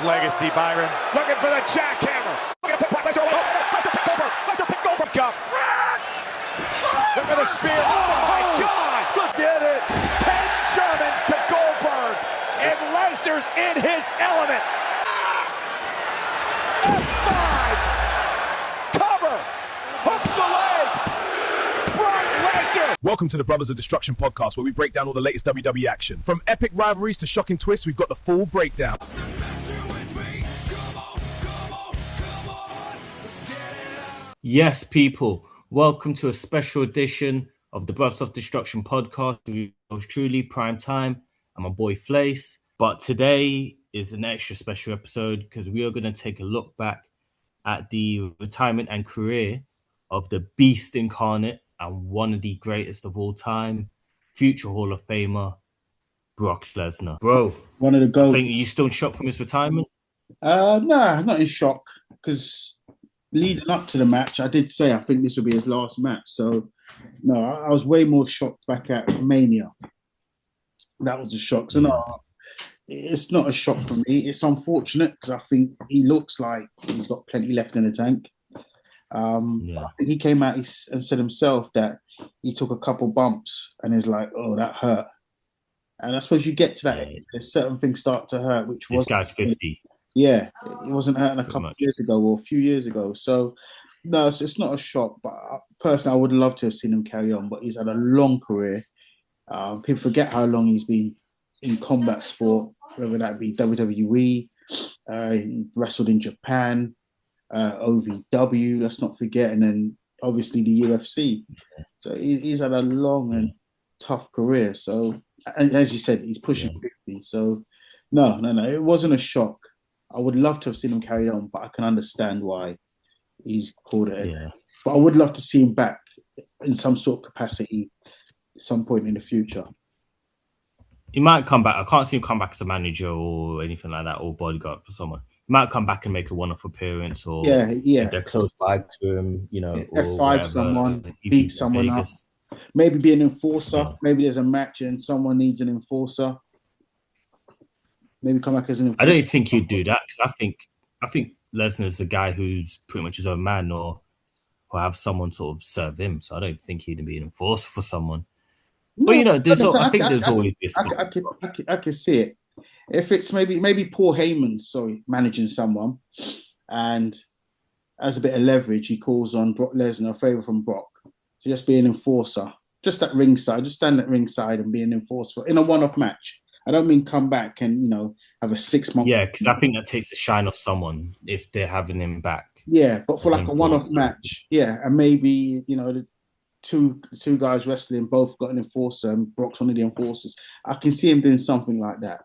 legacy, Byron. Looking for the jackhammer. Looking to put Brock Lesnar. Lesnar picked Goldberg up. Look at the spear. Oh my God! Look at it. 10 Germans to Goldberg, and Lesnar's in his element. F5. Cover. Hooks the leg. Brock Lesnar. Welcome to the Brothers of Destruction podcast, where we break down all the latest WWE action. From epic rivalries to shocking twists, we've got the full breakdown. Yes, people, welcome to a special edition of the Brothers of Destruction podcast. Yours truly, PrimeTime and my boy Flace. But today is an extra special episode because we are going to take a look back at the retirement and career of the Beast incarnate and one of the greatest of all time, future Hall of Famer, Brock Lesnar. Bro, one of the GOATs. Are you still in shock from his retirement? Nah, not in shock, because leading up to the match, I did say I think this will be his last match. So, no, I was way more shocked back at Mania. That was a shock. So, no, it's not a shock for me. It's unfortunate because I think he looks like he's got plenty left in the tank. I think he came out and said himself that he took a couple bumps and is like, oh, that hurt. And I suppose you get to that age, certain things start to hurt, which was... This guy's 50. Yeah, it wasn't hurting a couple of years ago or a few years ago. So, no, it's not a shock. But personally, I would love to have seen him carry on. But he's had a long career. People forget how long he's been in combat sport, whether that be WWE, he wrestled in Japan, OVW, let's not forget, and then obviously the UFC. So he's had a long and tough career. So, and as you said, he's pushing 50. So, no, it wasn't a shock. I would love to have seen him carry on, but I can understand why he's called it. Yeah. But I would love to see him back in some sort of capacity at some point in the future. He might come back. I can't see him come back as a manager or anything like that, or bodyguard for someone. He might come back and make a one-off appearance, or if they're close by to him, F5 someone, beat someone up. Maybe be an enforcer. Yeah. Maybe there's a match and someone needs an enforcer. Maybe come back as an enforcer. I don't think he'd do that because I think Lesnar's a guy who's pretty much his own man, or have someone sort of serve him. So I don't think he'd be an enforcer for someone. No, but I think there's always this. I can see it. If it's maybe Paul Heyman, managing someone, and as a bit of leverage, he calls on Brock Lesnar, a favor from Brock, to just be an enforcer, just at ringside, just stand at ringside and be an enforcer in a one-off match. I don't mean come back and have a 6 month. Yeah, because I think that takes the shine off someone if they're having him back. Yeah, but for like a one-off match, and maybe the two guys wrestling both got an enforcer and Brock's one of the enforcers. I can see him doing something like that.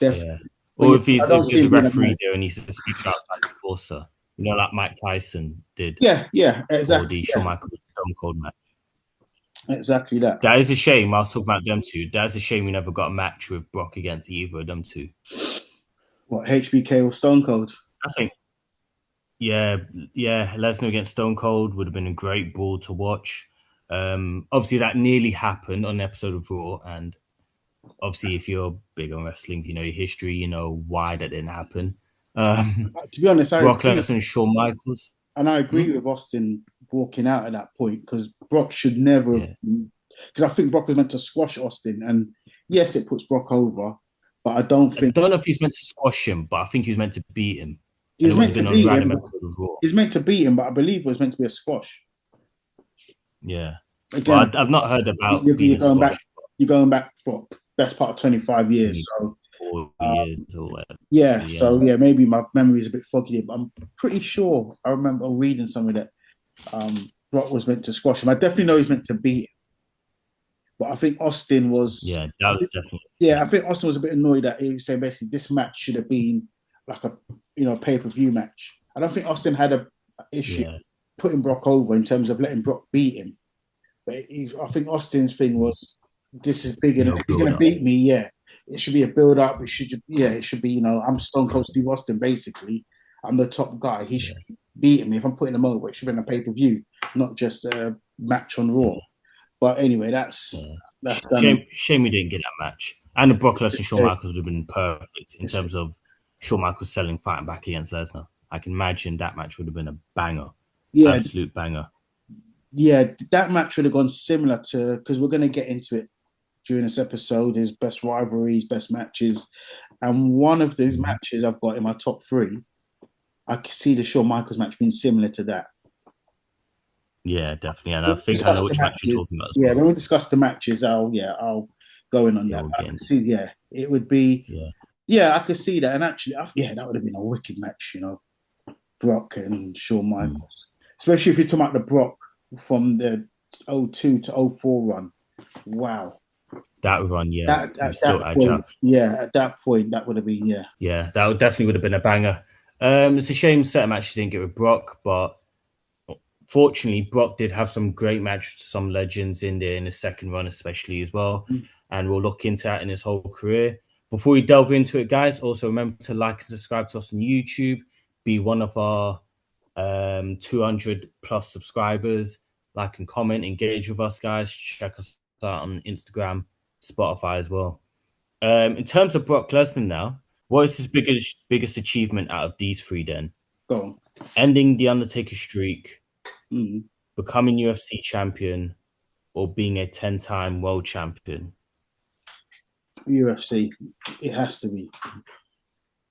Definitely. Yeah. Or if he's a referee there and he's a speech outside the enforcer, like Mike Tyson did. Yeah, exactly. Or the Shawn Michaels Stone Cold match. Exactly that. That is a shame. I was talking about them two. That is a shame we never got a match with Brock against either of them two. What, HBK or Stone Cold? I think, Lesnar against Stone Cold would have been a great brawl to watch. Obviously, that nearly happened on an episode of Raw, and obviously, if you're big on wrestling, you know your history, you know why that didn't happen. To be honest, Brock Lesnar and Shawn Michaels. And I agree with Austin walking out at that point, because Brock should never have, because I think Brock was meant to squash Austin, and yes, it puts Brock over, but I don't know if he's meant to squash him, but I think he was meant to beat him. He's meant to beat him. He's meant to beat him, but I believe it was meant to be a squash. Yeah. Again, I've not heard about you're going back for best part of 25 years. So 4 years or whatever. So maybe my memory is a bit foggy, but I'm pretty sure I remember reading something that Brock was meant to squash him. I definitely know he's meant to beat him. But I think Austin was... Yeah, that was definitely... Yeah, I think Austin was a bit annoyed that he was saying basically this match should have been like a pay-per-view match. I don't think Austin had an issue putting Brock over in terms of letting Brock beat him. But I think Austin's thing was, this is big enough. If he's going to beat me, it should be a build-up. It should be, I'm Stone Cold Steve Austin, basically. I'm the top guy. He should be beating me. If I'm putting him over, it should be in a pay-per-view, not just a match on Raw. But anyway, that's shame we didn't get that match. And the Brock Lesnar Shawn Michaels would have been perfect in terms of Shawn Michaels selling fighting back against Lesnar. I can imagine that match would have been a banger. Yeah, absolute banger. Yeah, that match would have gone similar to, because we're going to get into it during this episode, is best rivalries, best matches. And one of these matches I've got in my top 3, I can see the Shawn Michaels match being similar to that. Yeah, definitely. And I think I know which match you're talking about. Yeah, when we discuss the matches, I'll go in on that. We'll I can see, it would be. Yeah, I could see that. And actually, that would have been a wicked match, Brock and Shawn Michaels. Especially if you're talking about the Brock from the 02 to 04 run. Wow. That run, at that point, that would have been, Yeah, that definitely would have been a banger. It's a shame certain matches didn't get with Brock, but fortunately, Brock did have some great matches, some legends in there in the second run, especially as well. And we'll look into that in his whole career. Before we delve into it, guys, also remember to like and subscribe to us on YouTube. Be one of our 200 plus subscribers. Like and comment, engage with us, guys. Check us out on Instagram, Spotify as well. In terms of Brock Lesnar now, what is his biggest achievement out of these 3 then? Go on. Ending the Undertaker streak, becoming UFC champion, or being a 10-time world champion? UFC. It has to be.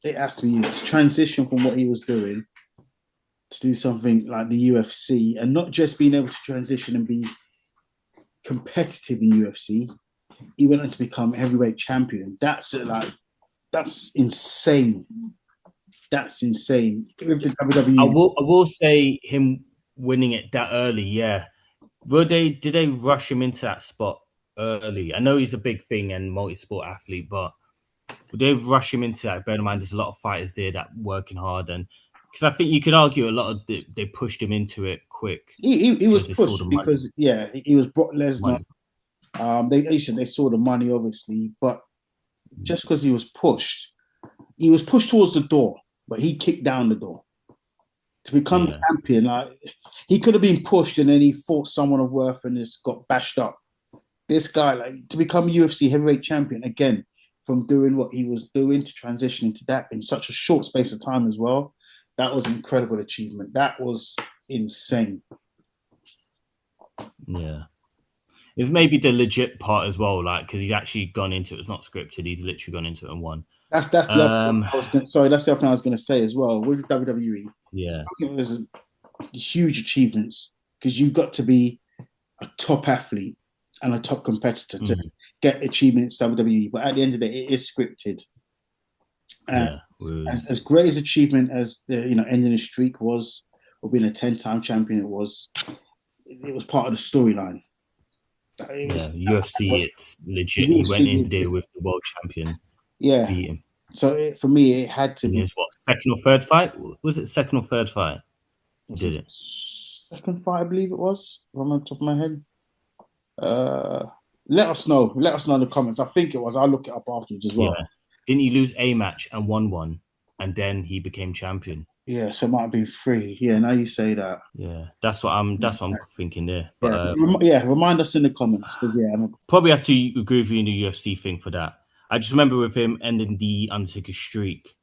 It has to be. To transition from what he was doing to do something like the UFC, and not just being able to transition and be competitive in UFC. He went on to become heavyweight champion. That's insane. That's insane. With the WWE. I will say him winning it that early, yeah. Did they rush him into that spot early? I know he's a big thing and multi-sport athlete, but would they rush him into that? Bear in mind, there's a lot of fighters there that working hard, and because I think you could argue a lot of they pushed him into it quick. He was pushed because he was Brock Lesnar. They saw the money, obviously, but just because he was pushed towards the door, but he kicked down the door to become champion. Like, he could have been pushed and then he fought someone of worth and just got bashed up. This guy, like, to become UFC heavyweight champion again, from doing what he was doing to transition into that in such a short space of time as well, that was an incredible achievement. That was insane. Yeah. It's maybe the legit part as well, like, because he's actually gone into it. It's not scripted. He's literally gone into it and won. That's the other thing I was going to say as well with WWE. Yeah, I think it was huge achievements because you've got to be a top athlete and a top competitor to get achievements in WWE. But at the end of the day, it is scripted. As great as achievement as the ending a streak was, or being a 10-time champion, it was part of the storyline. UFC, it's legit. He went in there with the world champion. Yeah. Beat him. So for me, it had to be. His second or third fight? Was it second or third fight? Did it? Second fight, I believe it was. From the top of my head. Let us know. Let us know in the comments. I think it was. I'll look it up afterwards as well. Yeah. Didn't he lose a match and won one, and then he became champion? Yeah, so it might have been 3. Yeah, now you say that. Yeah, that's what I'm thinking there. But, remind us in the comments. Probably have to agree with you in the UFC thing for that. I just remember with him ending the Undertaker streak,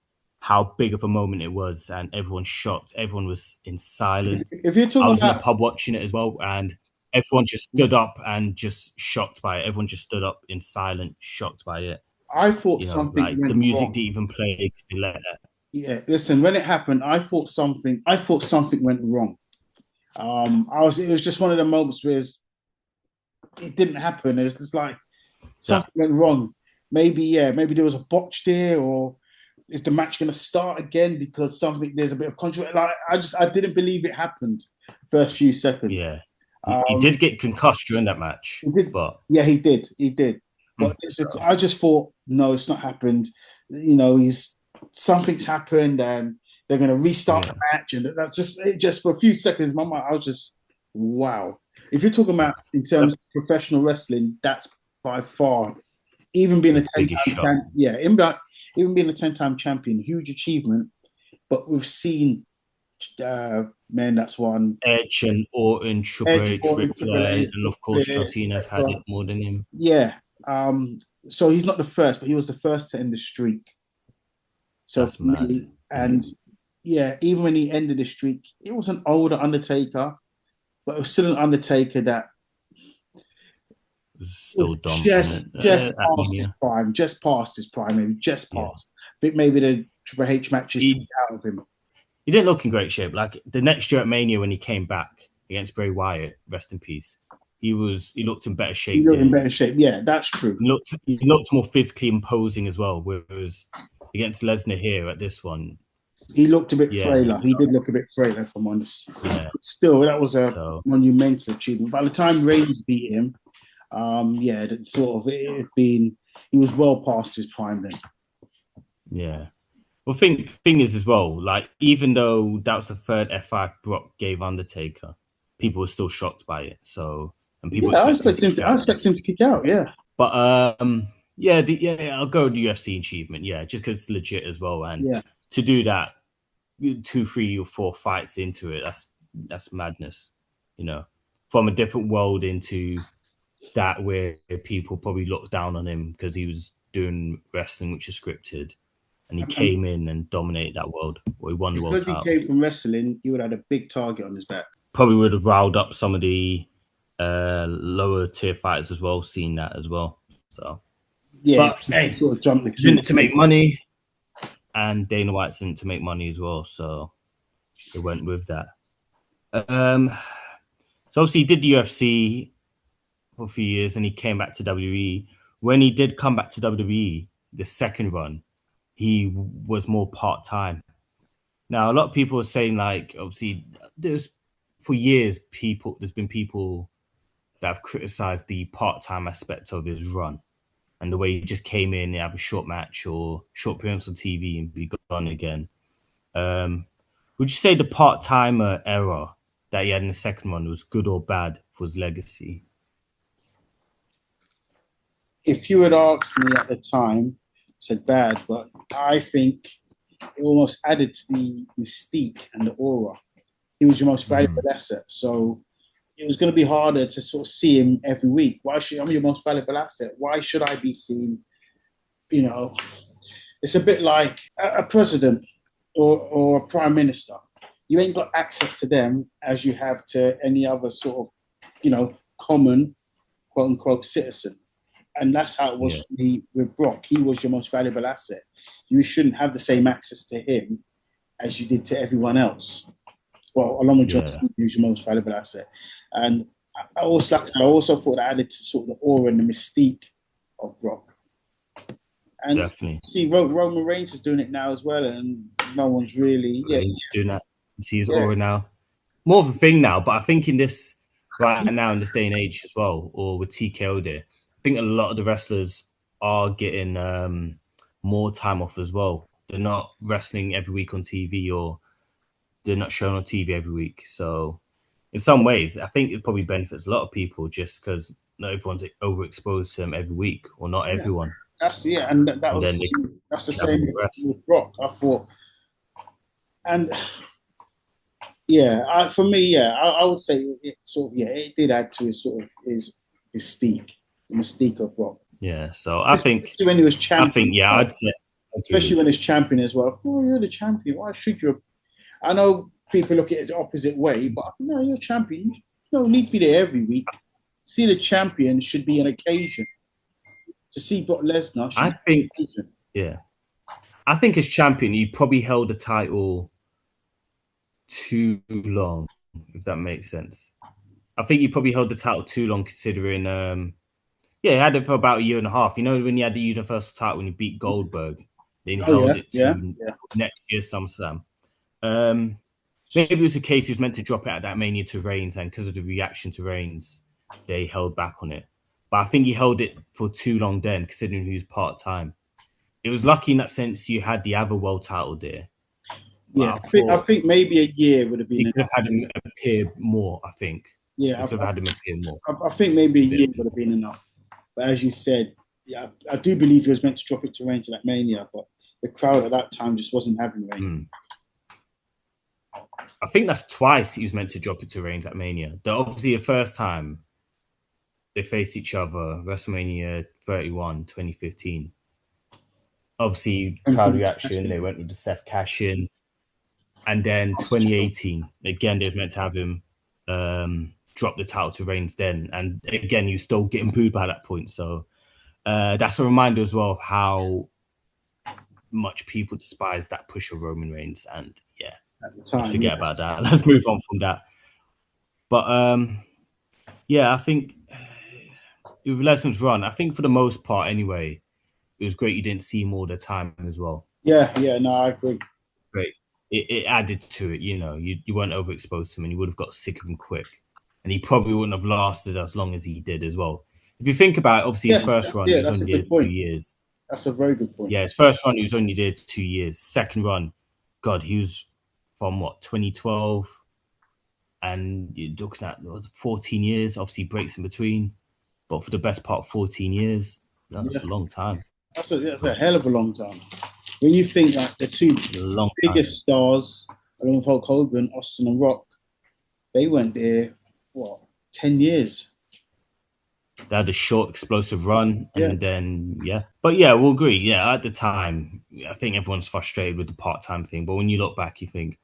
how big of a moment it was, and everyone shocked. Everyone was in silence. If you're talking I was in a pub watching it as well, and everyone just stood up and just shocked by it. Everyone just stood up in silence, shocked by it. I thought something went the music wrong. didn't even play because they let that. Yeah, listen. When it happened, I thought something went wrong. It was just one of the moments where it didn't happen. It's just like something went wrong. Maybe there was a botch there, or is the match going to start again because there's a bit of controversy. Like, I didn't believe it happened first few seconds. Yeah, he did get concussed during that match. He did. But he did. But I just thought, no, it's not happened. Something's happened, and they're going to restart the match, and that's just for a few seconds. My mind, I was just, wow. If you're talking about in terms of professional wrestling, that's by far, even being a 10-time champion, even being a 10-time champion, huge achievement. But we've seen that's one. Edge and Orton, Triple H, Ric Flair, and of course John Cena have had it more than him. Yeah. So he's not the first, but he was the first to end the streak. So That's for mad. me, and yeah, even when he ended the streak, it was an older Undertaker, but it was still an Undertaker that Still just dominant. At past his Mania. prime, maybe just Yeah. past. I think maybe the Triple H matches took He, it out of him. he didn't look in great shape. Like the next year at Mania when he came back against Bray Wyatt, rest in peace. He looked in better He shape looked in then. better shape. Yeah, that's true. He looked more physically imposing as well. Whereas against Lesnar here at this one, He looked a bit yeah, frailer. He did look a bit frailer, if I'm honest. yeah. But still, that was a So monumental achievement. By the time Reigns beat him, that sort of it had been. He was well past his prime then. yeah. Well, thing is as well, like even though that was the third F5 Brock gave Undertaker, people were still shocked by it. So and people Yeah, expected him to kick I out. expect him to kick out. Yeah, But I'll go with the UFC achievement. Yeah, just because it's legit as well, and yeah. to do that 2, 3, or 4 fights into it, that's madness. You know, from a different world into that where people probably looked down on him because he was doing wrestling which is scripted, and he came in and dominated that world. Well, he won the world Because he title. came from wrestling, he would have had a big target on his back. Probably would have riled up some of the lower tier fighters as well, seeing that as well. So Yeah, but hey, sort of jumped the he's in it to make money, and Dana White's in it to make money as well. So they went with that. So obviously he did the UFC for a few years, and he came back to WWE. When he did come back to WWE, the second run, he was more part time. Now a lot of people are saying, like, obviously there's been people that have criticized the part time aspect of his run. And the way he just came in and have a short match or short appearance on TV and be gone again. Would you say the part-timer era that he had in the second one was good or bad for his legacy? If you had asked me at the time, I said bad, but I think it almost added to the mystique and the aura. He was your most valuable asset. So it was going to be harder to sort of see him every week. I'm your most valuable asset. Why should I be seen? You know, it's a bit like a president or a prime minister. You ain't got access to them as you have to any other sort of, common, quote unquote, citizen. And that's how it was for me with Brock. He was your most valuable asset. You shouldn't have the same access to him as you did to everyone else. Well, along with John Cena, he was your most valuable asset. And I also thought that added to sort of the aura and the mystique of Brock. And definitely. See, Roman Reigns is doing it now as well, and no one's really. He's doing that. You see his aura now. More of a thing now, but I think in this right now in this day and age as well, or with TKO there, I think a lot of the wrestlers are getting more time off as well. They're not wrestling every week on TV, or they're not shown on TV every week. So in some ways, I think it probably benefits a lot of people just because not everyone's overexposed to them every week, or not everyone. That's the same with Brock. I thought, and for me, I would say it it did add to his sort of his mystique, the mystique of Brock. Yeah, so I think especially when he was champion. I'd say, especially when he's champion as well. Oh, you're the champion. Why should you? I know people look at it the opposite way, but no, you're champion. You don't need to be there every week. See, the champion should be an occasion. To see Brock Lesnar, I think as champion, he probably held the title too long, if that makes sense. I think he probably held the title too long, considering, he had it for about a year and a half. You know, when he had the Universal title when he beat Goldberg, then he held it to next year's SummerSlam. Maybe it was a case he was meant to drop it at that Mania to Reigns, and because of the reaction to Reigns, they held back on it. But I think he held it for too long then, considering he was part-time. It was lucky in that sense you had the other world title there. Yeah, I think maybe a year would have been. You could have had him appear more, I think. Yeah, I could have had him appear more. I think maybe a year would have been enough. But as you said, I do believe he was meant to drop it to Reigns at that Mania, but the crowd at that time just wasn't having Reigns. I think that's twice he was meant to drop it to Reigns at Mania. Obviously, the first time they faced each other, WrestleMania 31, 2015. obviously crowd reaction. They went with the Seth cash-in. And then 2018, again, they was meant to have him drop the title to Reigns then. And again, he was still getting booed by that point. So that's a reminder as well of how much people despise that push of Roman Reigns. And yeah, at the time, let's forget about that. Let's move on from that. But yeah, I think with Lesnar's run, I think for the most part anyway, it was great you didn't see him all the time as well. Yeah, no, I agree. Great. It added to it, you know. You weren't overexposed to him and you would have got sick of him quick. And he probably wouldn't have lasted as long as he did as well. If you think about it, obviously his first run, he was only did 2 years. That's a very good point. Yeah, his first run, he was only did 2 years. Second run, God, he was from 2012, and you're looking at 14 years. Obviously, breaks in between, but for the best part, 14 years. That's a long time. That's a hell of a long time. When you think that the two biggest stars, along with Hulk Hogan, Austin, and Rock, they went there, 10 years. They had a short, explosive run, and then, But yeah, we'll agree. Yeah, at the time, I think everyone's frustrated with the part-time thing. But when you look back, you think,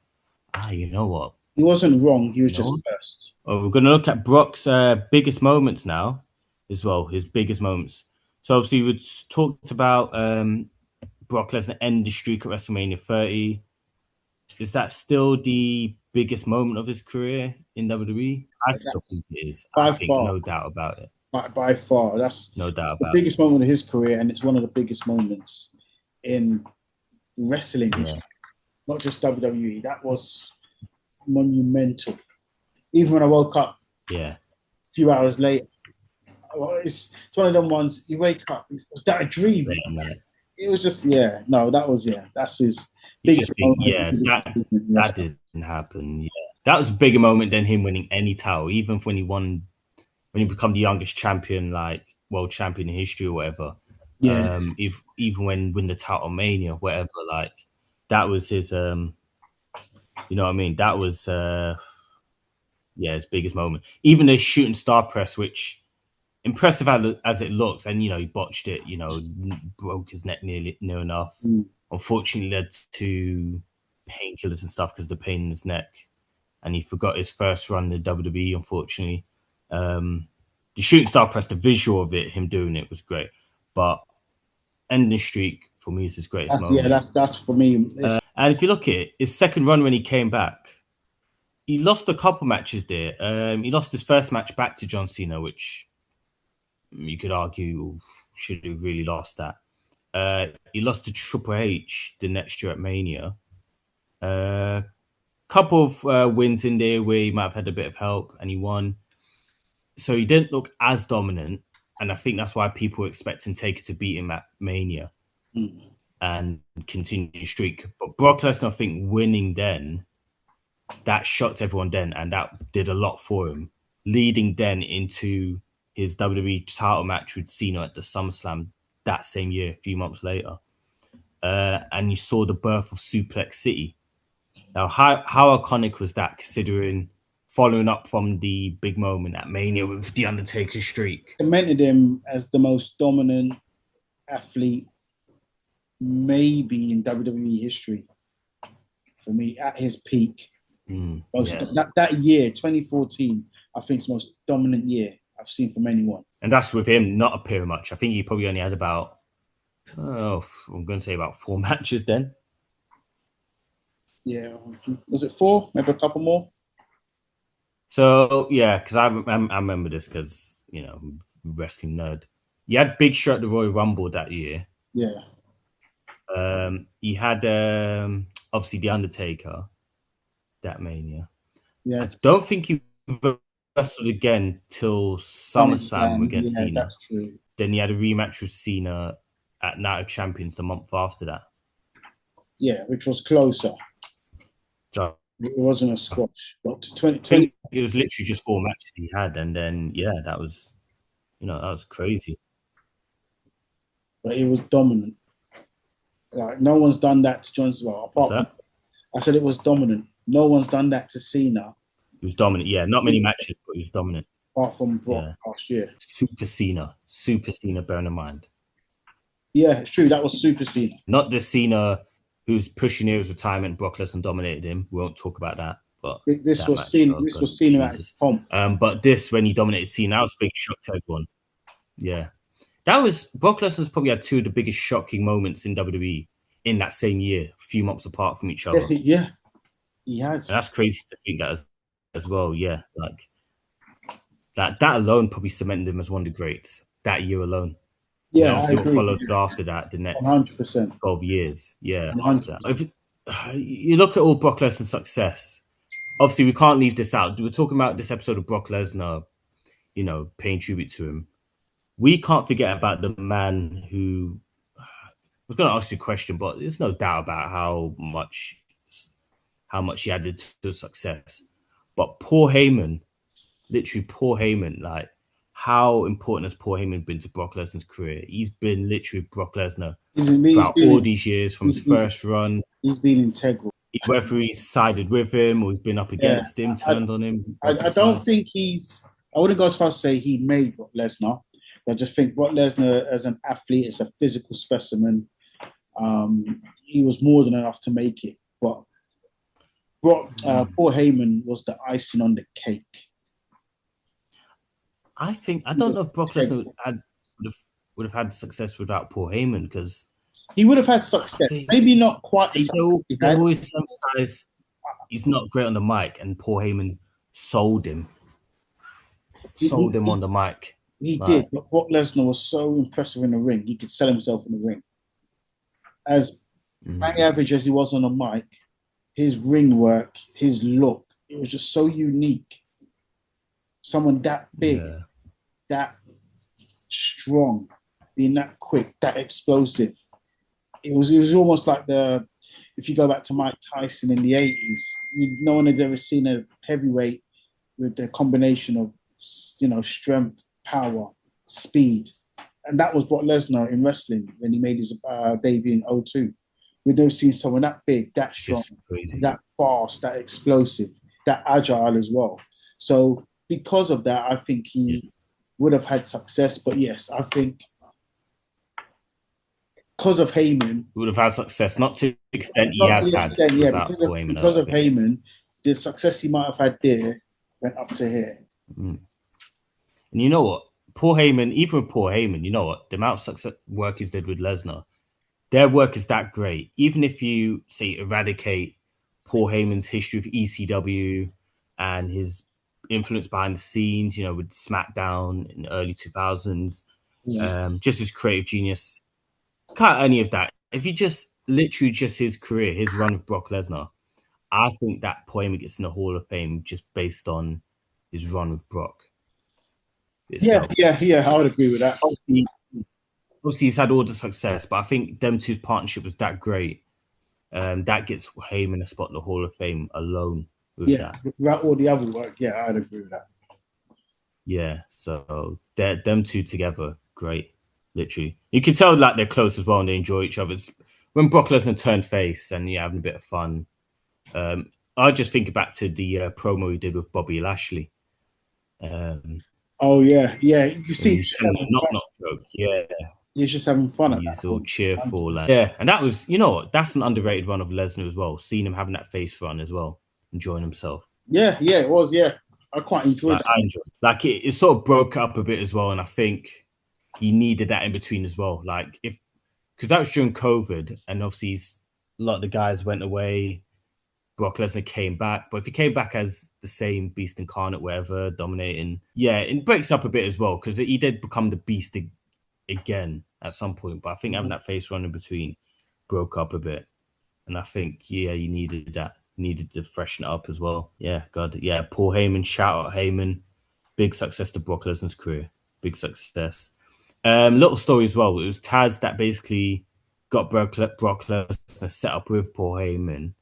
you know what? He wasn't wrong. He was just first. Oh, we're going to look at Brock's biggest moments now as well, his biggest moments. So obviously, we talked about Brock Lesnar end the streak at WrestleMania 30. Is that still the biggest moment of his career in WWE? I still think it is. I think no doubt about it. By far, that's no doubt the biggest moment of his career, and it's one of the biggest moments in wrestling, not just WWE. That was monumental. Even when I woke up, a few hours later, it's one of them ones. You wake up, was that a dream? It was just that's his biggest moment. That didn't happen. Yeah, that was a bigger moment than him winning any title, even when he won. When he became the youngest champion, like world champion in history or whatever. Even when win the title Mania, whatever, like that was his you know what I mean? That was his biggest moment. Even the shooting star press, which impressive as it looks, and he botched it, broke his neck near enough. Unfortunately led to painkillers and stuff because of the pain in his neck. And he forgot his first run in the WWE, unfortunately. The shooting star press, the visual of it, him doing it was great. But ending streak for me is his greatest moment. Yeah, that's for me. And if you look at it, his second run when he came back, he lost a couple matches there. He lost his first match back to John Cena, which you could argue should have really lost that. He lost to Triple H the next year at Mania. Couple of wins in there where he might have had a bit of help, and he won. So he didn't look as dominant, and I think that's why people were expecting Taker to beat him at Mania and continue streak. But Brock Lesnar, I think, winning then, that shocked everyone then, and that did a lot for him, leading then into his WWE title match with Cena at the SummerSlam that same year, a few months later. And you saw the birth of Suplex City. Now, how iconic was that, considering following up from the big moment at Mania with The Undertaker's streak? Cemented him as the most dominant athlete maybe in WWE history for me at his peak. That year, 2014, I think it's the most dominant year I've seen from anyone. And that's with him not appearing much. I think he probably only had about, I'm going to say about 4 matches then. Yeah. Was it 4? Maybe a couple more? So, yeah, because I remember this because, wrestling nerd. He had Big Show at the Royal Rumble that year. Yeah. He had, obviously, The Undertaker that Mania. Yeah. I don't think he wrestled again till SummerSlam against Cena. That's true. Then he had a rematch with Cena at Night of Champions the month after that. Yeah, which was closer. So, it wasn't a squash. But 2020, it was literally just 4 matches he had, and then that was, that was crazy. But he was dominant. Like no one's done that to John Cena. I said it was dominant. No one's done that to Cena. He was dominant. Yeah, not many matches, but he was dominant. Apart from Brock last year. Super Cena, bearing in mind. Yeah, it's true. That was Super Cena. Not the Cena who's pushing his retirement. Brock Lesnar dominated him. We won't talk about that. But This that was match, Cena. oh This God, was Cena at Jesus. pomp. But this, when he dominated Cena, that was a big shock to everyone. Yeah. That was Brock Lesnar's probably had two of the biggest shocking moments in WWE in that same year, a few months apart from each other. Yeah, he has. And that's crazy to think that as well. Yeah, like that alone probably cemented him as one of the greats that year alone. Yeah, obviously I agree. what followed after that, the next 100%. 12 years. Yeah, 100%. after that. If you look at all Brock Lesnar's success, obviously we can't leave this out. We're talking about this episode of Brock Lesnar, paying tribute to him. We can't forget about the man who I was going to ask you a question, but there's no doubt about how much he added to success. But Paul Heyman, literally Paul Heyman, like how important has Paul Heyman been to Brock Lesnar's career? He's been literally Brock Lesnar throughout all these years, from his first run. He's been integral. Whether he's sided with him or he's been up against him, turned on him. I don't think I wouldn't go as far as to say he made Brock Lesnar. I just think Brock Lesnar as an athlete is a physical specimen. He was more than enough to make it. But Paul Heyman was the icing on the cake. I don't know if Brock Lesnar would have had success without Paul Heyman, because he would have had success. Maybe not quite. They always emphasize he's not great on the mic, and Paul Heyman sold him on the mic. He did, but Brock Lesnar was so impressive in the ring. He could sell himself in the ring. As average as he was on the mic, his ring work, his look, it was just so unique. Someone that big, that strong, being that quick, that explosive. It was almost like if you go back to Mike Tyson in the 80s, no one had ever seen a heavyweight with the combination of, strength, power, speed. And that was Brock Lesnar in wrestling when he made his debut in 2002. We'd never seen someone that big, that strong, that fast, that explosive, that agile as well. So because of that, I think he would have had success. But yes, I think because of Heyman, would have had success, not to the extent he has had. Because of Heyman, the success he might have had there went up to here. And you know what? Paul Heyman, even with Paul Heyman, you know what? The amount of success work he's did with Lesnar, their work is that great. Even if you, say, eradicate Paul Heyman's history of ECW and his influence behind the scenes, with SmackDown in the early 2000s, just his creative genius, cut any of that. If you just literally just his career, his run with Brock Lesnar, I think that Paul Heyman gets in the Hall of Fame just based on his run with Brock. Yeah, I would agree with that. Obviously, he's had all the success, but I think them two's partnership was that great. That gets Heyman a spot in the Hall of Fame alone. Without all the other work, I'd agree with that. Yeah, so them two together, great. Literally, you can tell like they're close as well and they enjoy each other. When Brock Lesnar turned face and you're having a bit of fun, I just think back to the promo he did with Bobby Lashley. You see, he's knock joke. Yeah, he's just having fun. He's all cheerful, and that was, that's an underrated run of Lesnar as well. Seeing him having that face run as well, enjoying himself. Yeah, it was. Yeah, I quite enjoyed that. I enjoyed. It sort of broke up a bit as well, and I think he needed that in between as well. Because that was during COVID, and obviously a lot of the guys went away. Brock Lesnar came back, but if he came back as the same beast incarnate, whatever, dominating, it breaks up a bit as well, because he did become the beast again at some point. But I think having that face run in between broke up a bit, and I think you needed that, needed to freshen it up as well. Paul Heyman, shout out Heyman, big success to Brock Lesnar's career, big success. Little story as well. It was Taz that basically got Brock Lesnar set up with Paul Heyman,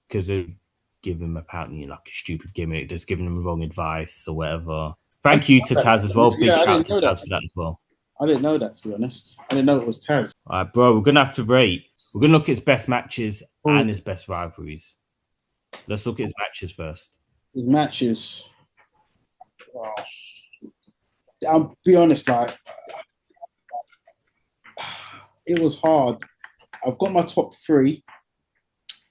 because they give him apparently like a stupid gimmick, just giving him wrong advice or whatever. Thank you to Taz as well. Big shout out to Taz for that as well. I didn't know that, to be honest. I didn't know it was Taz. All right, bro, we're going to have to rate. We're going to look at his best matches and his best rivalries. Let's look at his matches first. His matches. I'll be honest, it was hard. I've got my top 3,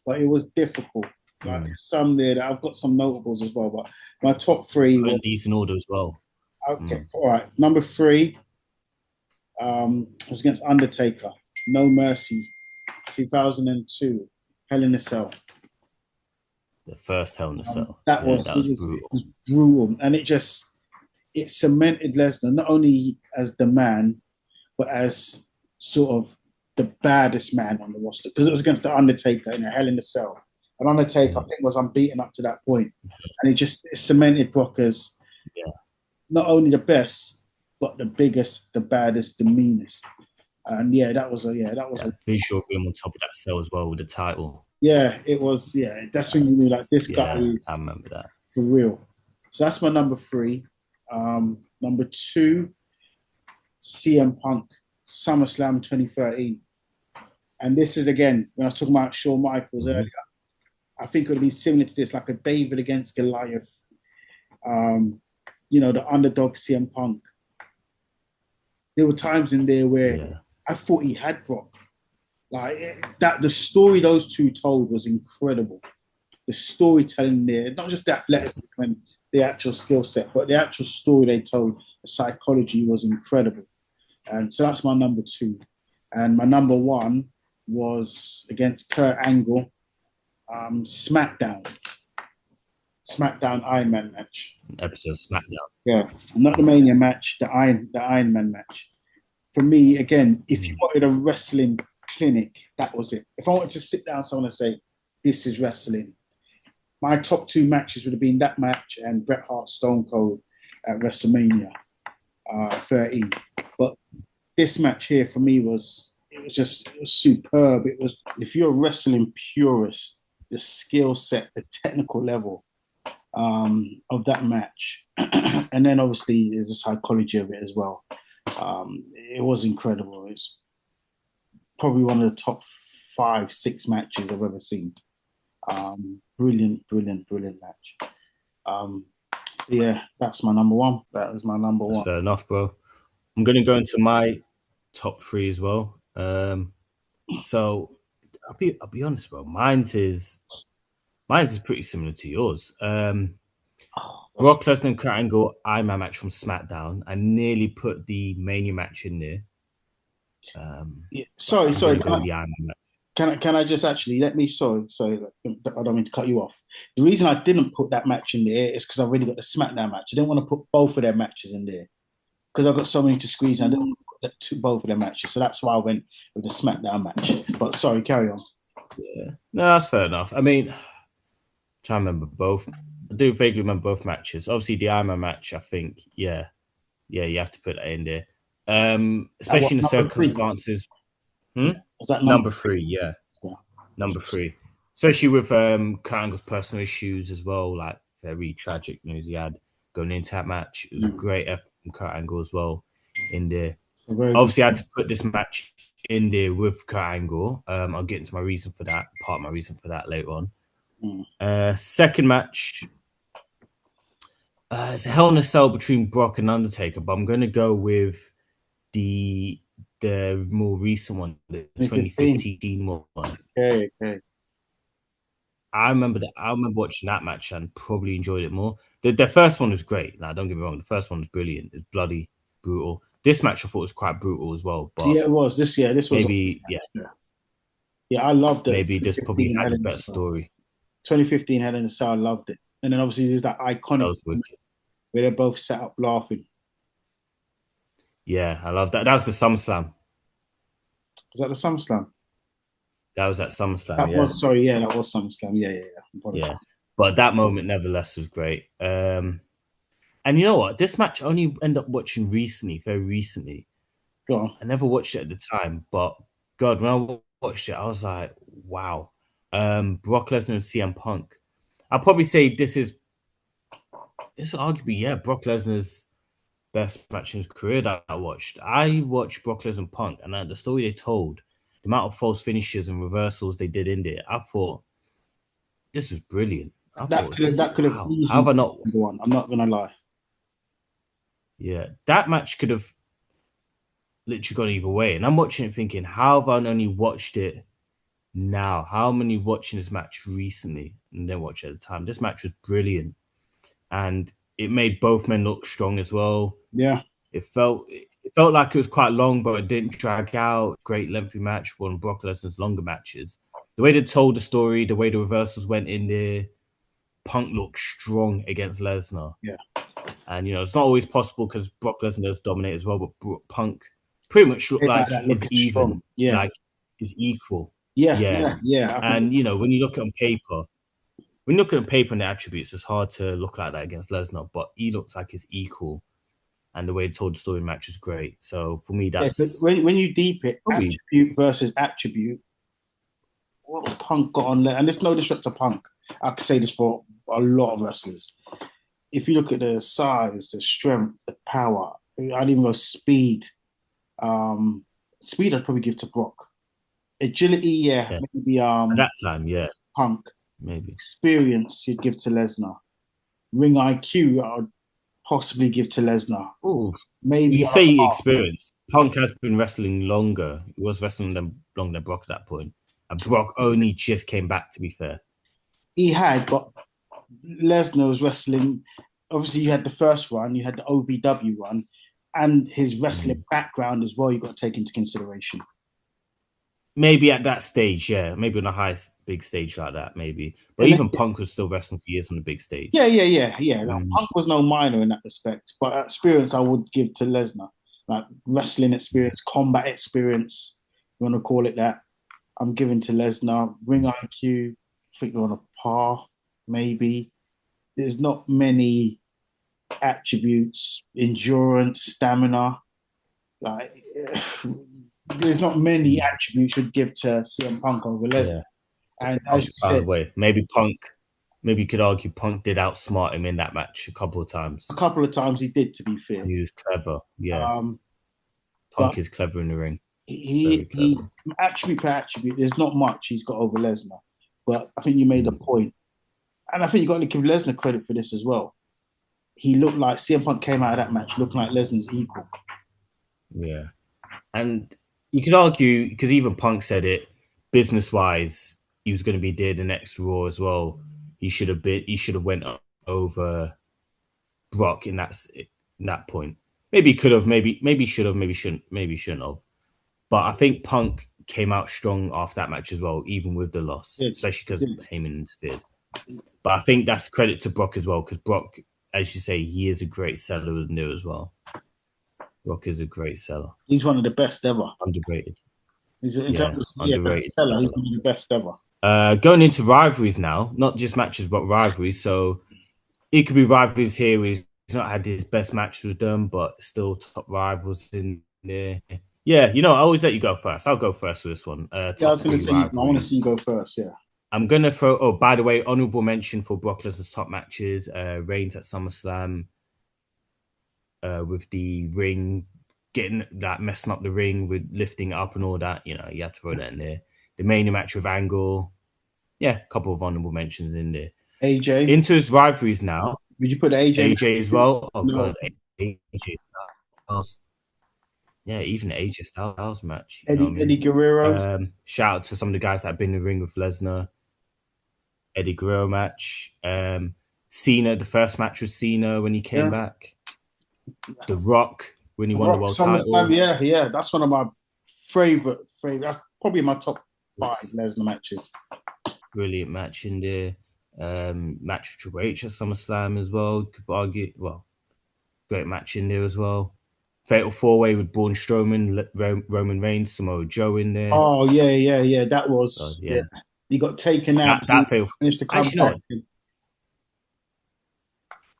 but it was difficult. Like there's some there that I've got some notables as well, but my top 3 Put in was decent order as well. okay. All right, number 3 was against Undertaker, No Mercy, 2002, Hell in a Cell. The first Hell in a Cell. That was brutal. It was brutal, and it cemented Lesnar not only as the man, but as sort of the baddest man on the roster, because it was against the Undertaker in a Hell in a Cell. And Undertaker, I think, was unbeaten up to that point, and it cemented Brock as not only the best, but the biggest, the baddest, the meanest. And that was a visual of him on top of that cell as well with the title. Yeah, it was. Yeah, that's when you knew like this guy is. I remember that for real. So that's my number 3. Number 2, CM Punk, SummerSlam 2013. And this is again when I was talking about Shawn Michaels earlier. I think it would be similar to this, like a David against Goliath. The underdog CM Punk. There were times in there where I thought he had Brock. The story those two told was incredible. The storytelling there, not just the athleticism and the actual skill set, but the actual story they told, the psychology was incredible. And so that's my number 2. And my number 1 was against Kurt Angle, SmackDown Iron Man match. Episode SmackDown. Yeah, not the Mania match, the Iron Man match. For me, again, if you wanted a wrestling clinic, that was it. If I wanted to sit down someone and say, this is wrestling, my top 2 matches would have been that match and Bret Hart Stone Cold at WrestleMania 13. But this match here for me was superb. It was, if you're a wrestling purist, the skill set, the technical level of that match, and then obviously there's a psychology of it as well. It was incredible. It's probably one of the top 5, 6 matches I've ever seen. Brilliant match. That's my number 1. That is my number 1. Fair enough, bro. I'm going to go into my top 3 as well. So I'll be honest, bro. Mine's is pretty similar to yours. Brock Lesnar and Kurt Angle Iron Man match from SmackDown. I nearly put the Mania match in there. Sorry. The Iron Man match. Can I just actually sorry, I don't mean to cut you off. The reason I didn't put that match in there is because I've already got the SmackDown match. I didn't want to put both of their matches in there because I've got so many to squeeze and I didn't want to put both of their matches. So that's why I went with the SmackDown match. But sorry, carry on. Yeah. No, that's fair enough. I mean, I'm trying to remember both. I do vaguely remember both matches. Obviously, the Iron Man match, I think, you have to put that in there. Especially in the circumstances. Is that number 3? Yeah. Number 3. Especially with Kurt Angle's personal issues as well, like very tragic news he had going into that match. It was a great effort from Kurt Angle as well in there. Obviously, I had to put this match in there with Kurt Angle. I'll get into my reason for that, later on. Second match, it's a Hell in a Cell between Brock and Undertaker, but I'm going to go with the more recent one, the 2015 one. Okay. I remember watching that match and probably enjoyed it more. The first one was great. Now, don't get me wrong, the first one was brilliant. It's bloody brutal. This match I thought was quite brutal as well. But it was. This was maybe I loved it. Maybe this probably had a better story. 2015 Hell in a Cell, I loved it. And then obviously there's that iconic where they both sat up laughing. Yeah, I love that. That was the SummerSlam. Was that the SummerSlam? That was at SummerSlam. That was SummerSlam. Yeah. But that moment, nevertheless, was great. And you know what? This match I only ended up watching very recently. Go on. I never watched it at the time, but God, when I watched it, I was like, wow. Brock Lesnar and CM Punk. I'll probably say this is arguably, Brock Lesnar's best match in his career that I watched. I watched Brock Lesnar and Punk, and the story they told, the amount of false finishes and reversals they did in there, I thought, this is brilliant. That could have easily not one. I'm not gonna lie. Yeah, that match could have. literally gone either way. And I'm watching it thinking, how have I only watched it now? How many watching this match recently and then watch it at the time? This match was brilliant. And it made both men look strong as well. Yeah. It felt like it was quite long, but it didn't drag out. Great lengthy match, one of Brock Lesnar's longer matches. The way they told the story, the way the reversals went in there, Punk looked strong against Lesnar. Yeah. And, it's not always possible because Brock Lesnar does dominate as well, but Punk pretty much looked like is even, strong. Yeah. like is equal. Yeah. And, when you look at on paper, and the attributes, it's hard to look like that against Lesnar, but he looks like he's equal. And the way he told the story match is great. So for me, that's... when you deep it, attribute versus attribute, what Punk got on there, and there's no disrespect to Punk. I could say this for a lot of wrestlers. If you look at the size, the strength, the power, I'd even go speed. Speed I'd probably give to Brock. Agility, maybe at that time, Punk. Maybe. Experience you'd give to Lesnar. Ring IQ I'd possibly give to Lesnar. Oh, maybe you say experience. Punk has been wrestling longer. He was wrestling longer than Brock at that point. And Brock only just came back, to be fair. He had, but Lesnar was wrestling. Obviously, you had the first run, you had the OVW run, and his wrestling background as well. You got to take into consideration. Maybe at that stage, yeah. Maybe on a big stage like that, maybe. But even Punk was still wrestling for years on the big stage. Yeah. Punk was no minor in that respect. But experience I would give to Lesnar. Like wrestling experience, combat experience, you want to call it that. I'm giving to Lesnar. Ring IQ, I think you're on a par, maybe. There's not many attributes, endurance, stamina. Like... there's not many attributes you'd give to CM Punk over Lesnar. Yeah. And as you said, maybe you could argue Punk did outsmart him in that match a couple of times. A couple of times he did, to be fair. He was clever, yeah. Punk is clever in the ring. He attribute per attribute, there's not much he's got over Lesnar. But I think you made a point. And I think you got to give Lesnar credit for this as well. He looked like CM Punk came out of that match looking like Lesnar's equal. Yeah. And you could argue, because even Punk said it, business-wise, he was going to be there the next Raw as well. He should have went over Brock in that point. Maybe he could have, maybe should have, maybe shouldn't have. But I think Punk came out strong after that match as well, even with the loss, especially because Heyman interfered. But I think that's credit to Brock as well, because Brock, as you say, he is a great seller in there as well. Brock is a great seller. He's one of the best ever. Underrated. Underrated. He's one of the best ever. Going into rivalries now, not just matches, but rivalries. So it could be rivalries here. He's not had his best matches with them, but still top rivals in there. Yeah, I always let you go first. I'll go first with this one. I want to see you go first, yeah. I'm going to throw... Oh, by the way, honorable mention for Brock Lesnar's top matches. Reigns at SummerSlam. With the ring, messing up the ring with lifting it up and all that, you have to throw that in there. The Mania match with Angle, a couple of honorable mentions in there. AJ into his rivalries now. Would you put AJ? AJ as well. Oh No. god, AJ Styles. Yeah, even the AJ Styles match. Eddie Guerrero. Shout out to some of the guys that have been in the ring with Lesnar. Eddie Guerrero match. Cena, the first match with Cena when he came back. The Rock when he won the world title. Yeah, that's one of my favorite. That's probably my top 5 Lesnar matches. Brilliant match in there. Match with Triple H at SummerSlam as well. Could argue, great match in there as well. Fatal 4-way with Braun Strowman, Roman Reigns, Samoa Joe in there. Oh yeah. That was He got taken out. That fatal. Finished the comeback.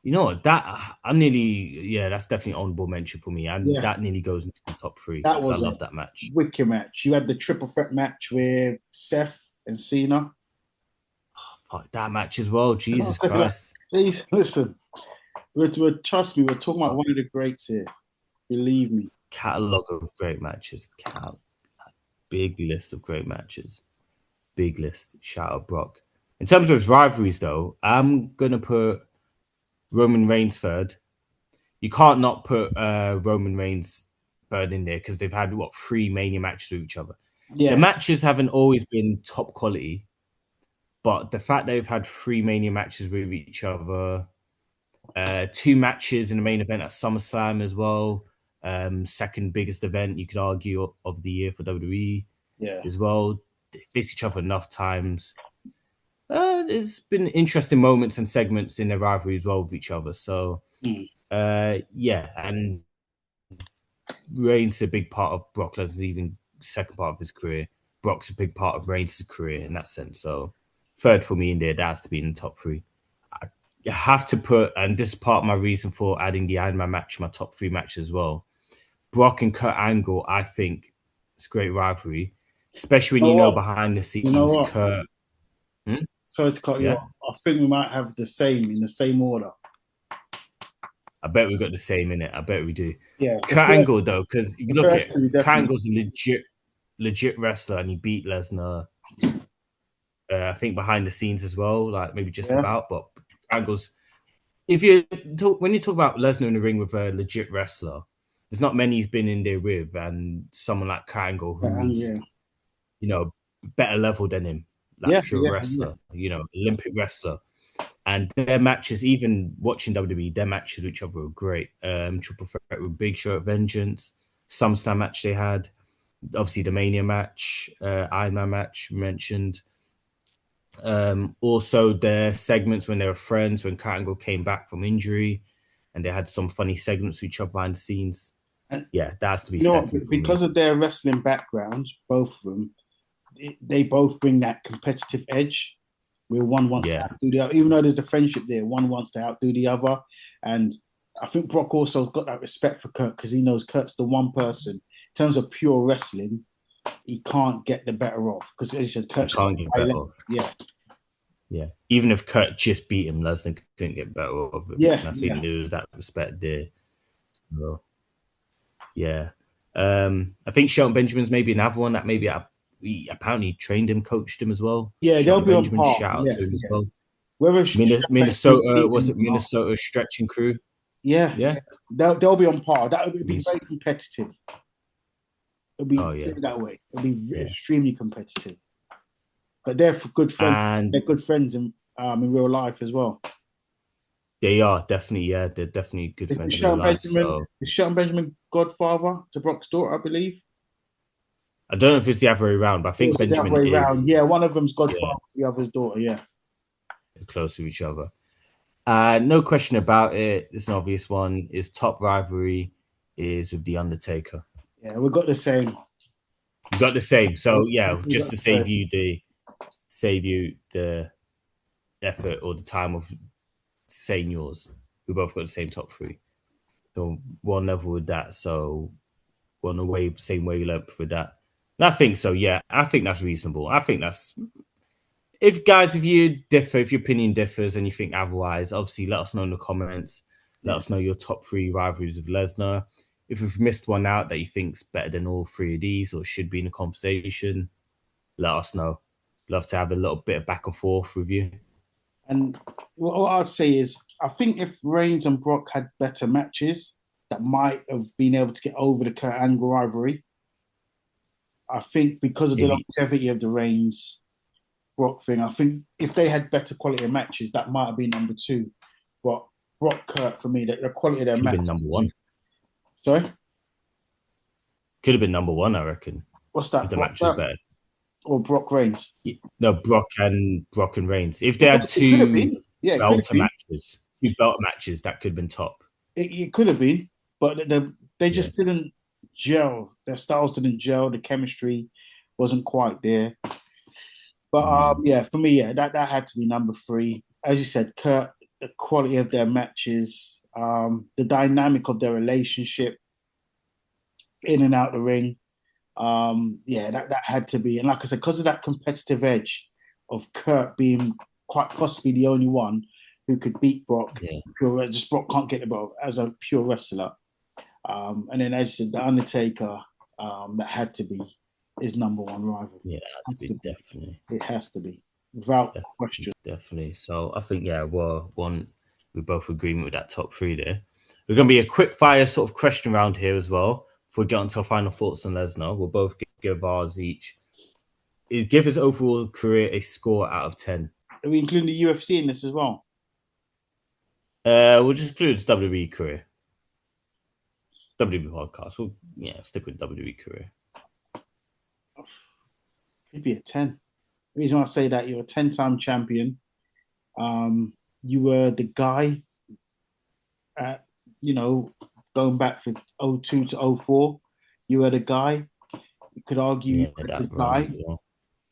You know what? That's definitely an honorable mention for me. And that nearly goes into the top 3. I love that match. Wicked match. You had the triple threat match with Seth and Cena. Oh, fuck, that match as well. Jesus Christ. Please, listen. Trust me, we're talking about one of the greats here. Believe me. Catalogue of great matches. Big list of great matches. Big list. Shout out Brock. In terms of his rivalries, though, I'm going to put Roman Reigns third. You can't not put Roman Reigns third in there because they've had 3 Mania matches with each other. Yeah. The matches haven't always been top quality, but the fact they've had 3 Mania matches with each other, 2 matches in the main event at SummerSlam as well, second biggest event you could argue of the year for WWE as well. They face each other enough times. There's been interesting moments and segments in their rivalry as well with each other. So, and Reigns is a big part of Brock Lesnar's even second part of his career. Brock's a big part of Reigns' career in that sense. So, third for me in there, that has to be in the top 3. I have to put, and this is part of my reason for adding the Iron Man match, my top 3 match as well. Brock and Kurt Angle, I think it's a great rivalry, especially when you know behind the scenes, Kurt. Sorry to cut you off. I think we might have the same in the same order. I bet we've got the same in it. I bet we do. Yeah. Kurt Angle, though, because you look at Kurt Angle's a legit wrestler and he beat Lesnar. I think behind the scenes as well, like maybe just about, but Angle's. When you talk about Lesnar in the ring with a legit wrestler, there's not many he's been in there with, and someone like Kurt Angle who's better level than him, like pure wrestler, Olympic wrestler. And their matches, even watching WWE, their matches with each other were great. Triple Threat with Big Show at Vengeance, SummerSlam match they had, obviously the Mania match, Iron Man match mentioned. Also their segments when they were friends, when Kurt Angle came back from injury, and they had some funny segments with each other behind the scenes. And that has to be second. Because of their wrestling backgrounds, both of them, they both bring that competitive edge where one wants to outdo the other. Even though there's the friendship there, one wants to outdo the other. And I think Brock also got that respect for Kurt because he knows Kurt's the one person, in terms of pure wrestling, he can't get the better of. Because as you said, Kurt can't get better of. Yeah. Even if Kurt just beat him, Lesnar couldn't get better of him. And I think there was that respect there. So, I think Shelton Benjamin's maybe another one that maybe he apparently trained him, coached him as well. Yeah, Shelton they'll be Benjamin, on par. shout out to him as well. Minnesota, was it Minnesota Stretching Crew? Yeah. They'll be on par. That would be very competitive. It'll be that way. It'll be extremely competitive. But they're good friends. And they're good friends in real life as well. They are definitely, they're definitely good friends in real life. Is Shelton Benjamin godfather to Brock's daughter, I believe? I don't know if it's the other way around, but I think Benjamin is. Round. Yeah, one of them's godfather to the other's daughter, They're close to each other. No question about it. It's an obvious one. His top rivalry is with The Undertaker. Yeah, we've got the same. We've got the same. So, just to save you the effort or the time of saying yours, we both got the same top 3. So, one level with that. So, we're on the same wavelength with that. And I think so, I think that's reasonable. I think that's... If you differ, if your opinion differs and you think otherwise, obviously let us know in the comments. Let us know your top 3 rivalries of Lesnar. If we've missed one out that you think's better than all 3 of these or should be in the conversation, let us know. Love to have a little bit of back and forth with you. And what I'd say is, I think if Reigns and Brock had better matches, that might have been able to get over the Kurt Angle rivalry. I think because of the longevity of the Reigns Brock thing, I think if they had better quality of matches, that might have been number 2. But Brock Kurt, for me, the quality of their matches. Could have been number 1. Sorry? Could have been number 1, I reckon. What's that? If the match was better. Or Brock Reigns? No, Brock and Reigns. If they had 2 belt matches, that could have been top. It could have been, but they just didn't gel. Their styles didn't gel. The chemistry wasn't quite there. But for me, that had to be number 3. As you said, Kurt, the quality of their matches, the dynamic of their relationship, in and out the ring. That had to be. And like I said, because of that competitive edge of Kurt being quite possibly the only one who could beat Brock, just Brock can't get the belt as a pure wrestler. And then as you said, The Undertaker, that had to be his number 1 rival. Yeah, it has to be, definitely. It has to be, without question. Definitely. So I think, we're both agreement with that top 3 there. We're going to be a quick fire sort of question round here as well. we get onto our final thoughts on Lesnar, we'll both give ours each. Give his overall career a score out of 10. Are we including the UFC in this as well? We'll just include his WWE career. WWE podcast. We'll stick with WWE career. Maybe a 10. The reason I say that, you're a 10-time champion. You were the guy at, going back from 02 to 04. You were the guy. You could argue you were the guy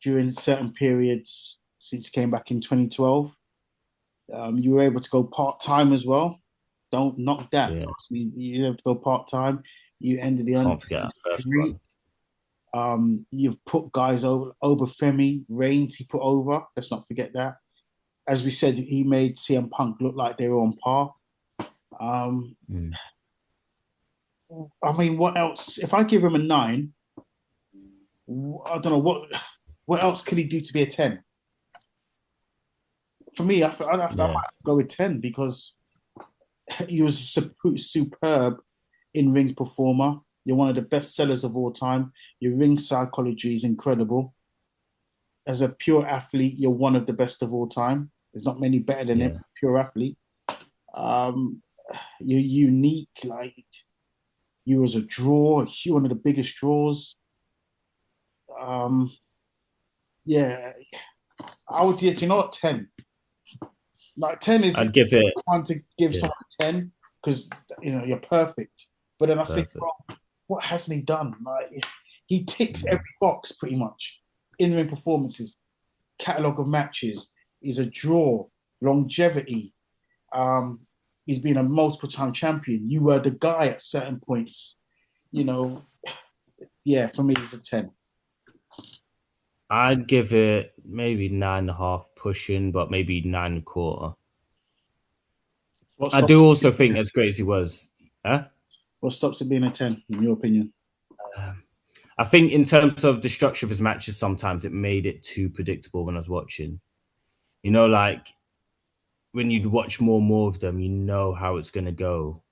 during certain periods since you came back in 2012. You were able to go part-time as well. Don't knock that. Yeah. You were able to go part-time. You ended the Can't forget that first one. You've put guys over Femi, Reigns, he put over. Let's not forget that. As we said, he made CM Punk look like they were on par. I mean, what else? If I give him a 9, I don't know what else could he do to be a 10? For me, I might go with 10 because he was a superb in-ring performer. You're one of the best sellers of all time. Your ring psychology is incredible. As a pure athlete, you're one of the best of all time. There's not many better than him, pure athlete. You're unique. Like, you was a draw, you're one of the biggest draws. I would, 10. Like 10 is. I'd give it. Time to give someone 10 because you're perfect. But then I think, what hasn't he done? Like, he ticks every box pretty much. In-ring performances, catalogue of matches. He's a draw, longevity. He's been a multiple-time champion. You were the guy at certain points. For me, it's a 10. I'd give it maybe 9.5 pushing, but maybe 9.25. I do also think, as great as he was, what stops it being a 10, in your opinion? I think in terms of the structure of his matches, sometimes it made it too predictable when I was watching. Like when you'd watch more and more of them, you know how it's going to go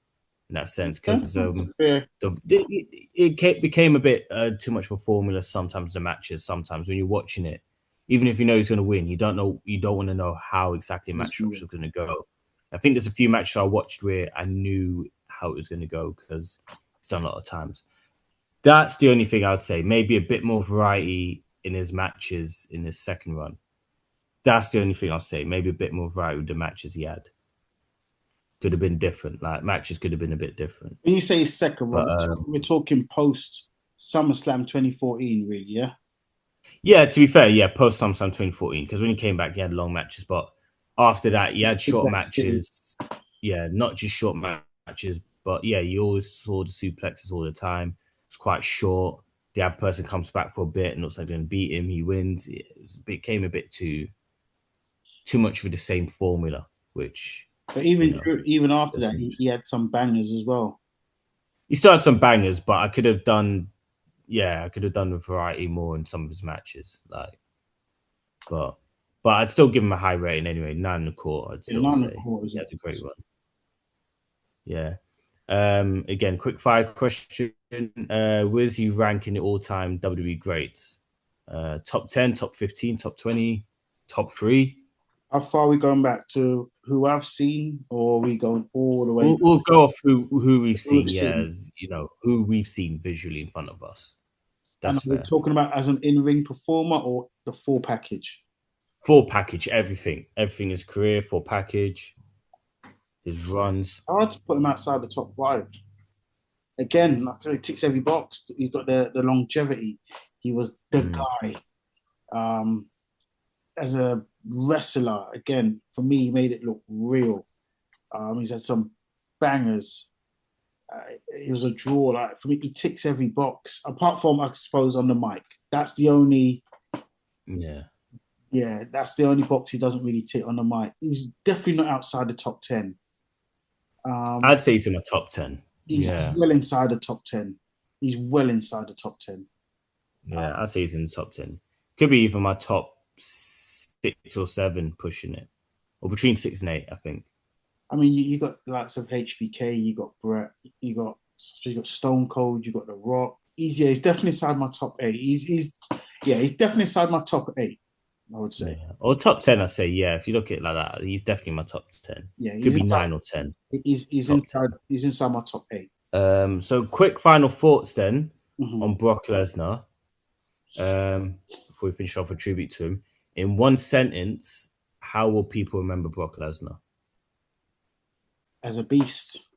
in that sense. Because it became a bit too much of a formula sometimes, the matches. Sometimes when you're watching it, even if you know he's going to win, you don't want to know how exactly a match structure is going to go. I think there's a few matches I watched where I knew how it was going to go because it's done a lot of times. That's the only thing I would say. Maybe a bit more variety in his matches in his second run. That's the only thing I'll say. Maybe a bit more variety with the matches he had. Could have been different. Like, matches could have been a bit different. When you say his second run, we're talking post SummerSlam 2014, really, yeah? Yeah, to be fair, post SummerSlam 2014. Because when he ccame back, he had long matches. But after that, he had short matches. Yeah, not just short matches. But you always saw the suplexes all the time. It's quite short. The other person comes back for a bit and looks like they're going to beat him. He wins. It became a bit too much of the same formula, which... But even after that, he had some bangers as well. He still had some bangers, but I could have done the variety more in some of his matches. But I'd still give him a high rating anyway, 9.25. I'd still say that's a great one. Yeah. Again, quick fire question. Where's he ranking the all-time WWE greats? Top 10, top 15, top 20, top 3? How far are we going back to who I've seen, or are we going all the way? We'll go off who we've seen, who we've seen visually in front of us. That's and we're talking about as an in-ring performer or the full package? Full package, everything. Everything is career, full package, his runs. Hard to put him outside the top 5. Again, like I said, he ticks every box. He's got the longevity. He was the guy. As a wrestler, again, for me, he made it look real. He's had some bangers. He was a draw. Like, for me, he ticks every box, apart from, I suppose, on the mic. That's the only... Yeah, that's the only box he doesn't really tick on the mic. He's definitely not outside the top 10. I'd say he's in the top 10. He's well inside the top 10. He's well inside the top 10. Yeah, I'd say he's in the top 10. Could be even my top 6 or 7 pushing it. Or between 6 and 8, I think. I mean, you got the likes of HBK, you got Brett, you got So you got Stone Cold, you got The Rock. He's definitely inside my top 8. He's definitely inside my top 8. I would say. Yeah. Or top 10, I say, yeah. If you look at it like that, he's definitely my top 10. Yeah, Could be 9 or 10. He's inside. 10. He's inside my top 8. So quick final thoughts then Mm-hmm. on Brock Lesnar. Before we finish off a tribute to him, in one sentence, how will people remember Brock Lesnar? As a beast.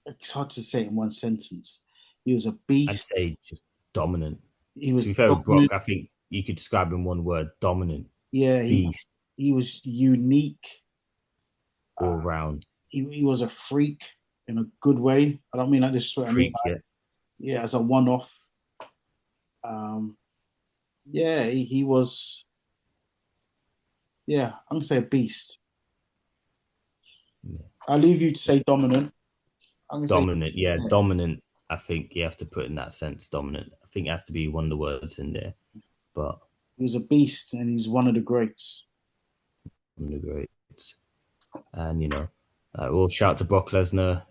It's hard to say in one sentence. He was a beast. I'd say just dominant. He was. To be fair with Brock, I think you could describe him in one word: dominant. Yeah, beast. He was unique. All round. He was a freak in a good way. I don't mean like this. Freak, yeah, as a one-off. He was. Yeah, I'm gonna say a beast. Yeah. I'll leave you to say dominant. Dominant, dominant. I think you have to put in that sense, dominant. I think it has to be one of the words in there. But he was a beast, and he's one of the greats. One of the greats. And we'll shout to Brock Lesnar.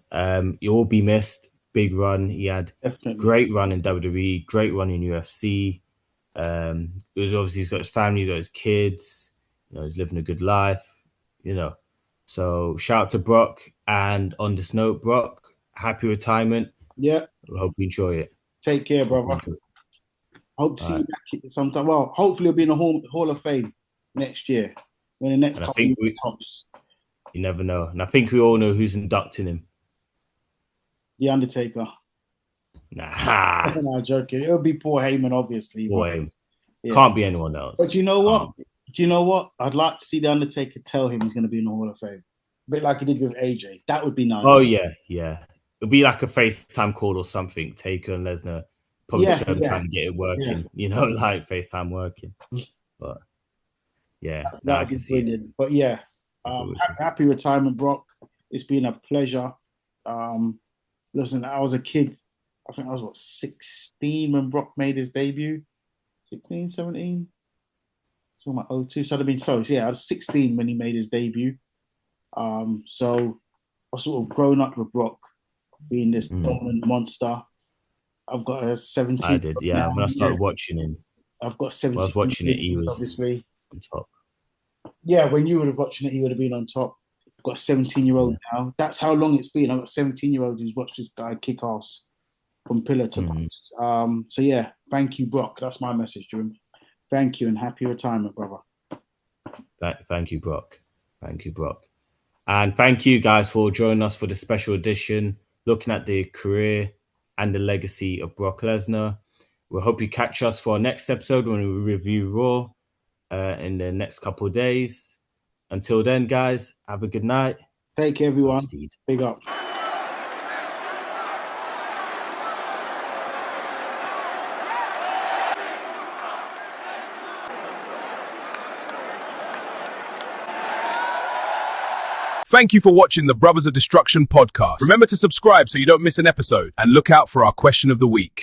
You'll all be missed. Big run. He had great run in WWE, great run in UFC. It was obviously he's got his family, he's got his kids. He's living a good life. So shout out to Brock. And on this note, Brock, happy retirement. Yeah. I hope you enjoy it. Take care, brother. Hope to see you back sometime. Well, hopefully it'll be in the Hall of Fame next year. When the next couple of tops. You never know. And I think we all know who's inducting him. The Undertaker. Nah. I'm not joking. It'll be Paul Heyman, obviously. Can't be anyone else. But you know what? Do you know what? I'd like to see The Undertaker tell him he's going to be in the Hall of Fame. A bit like he did with AJ. That would be nice. Oh, yeah. It'll be like a FaceTime call or something. Taker and Lesnar probably trying to get it working. Like FaceTime working. But that would be brilliant. But happy retirement, Brock. It's been a pleasure. Listen, I was a kid. I think I was 16 when Brock made his debut. 16, 17. So my 02. So I'd have been I was 16 when he made his debut. So I've sort of grown up with Brock being this dominant monster. I've got a 17. I did, yeah. When I started watching him, I've got 17. When I was watching it, he was obviously on top. Yeah, when you would have watching it, he would have been on top. I've got a 17-year-old now. That's how long it's been. I've got a 17-year-old who's watched this guy kick ass from pillar to post. Thank you, Brock. That's my message to him. Thank you and happy retirement, brother. Thank you, Brock. Thank you, Brock. And thank you guys for joining us for the special edition, looking at the career and the legacy of Brock Lesnar. We hope you catch us for our next episode when we review Raw in the next couple of days. Until then, guys, have a good night. Take care, everyone. Big up. Thank you for watching the Brothers of Destruction podcast. Remember to subscribe so you don't miss an episode and look out for our question of the week.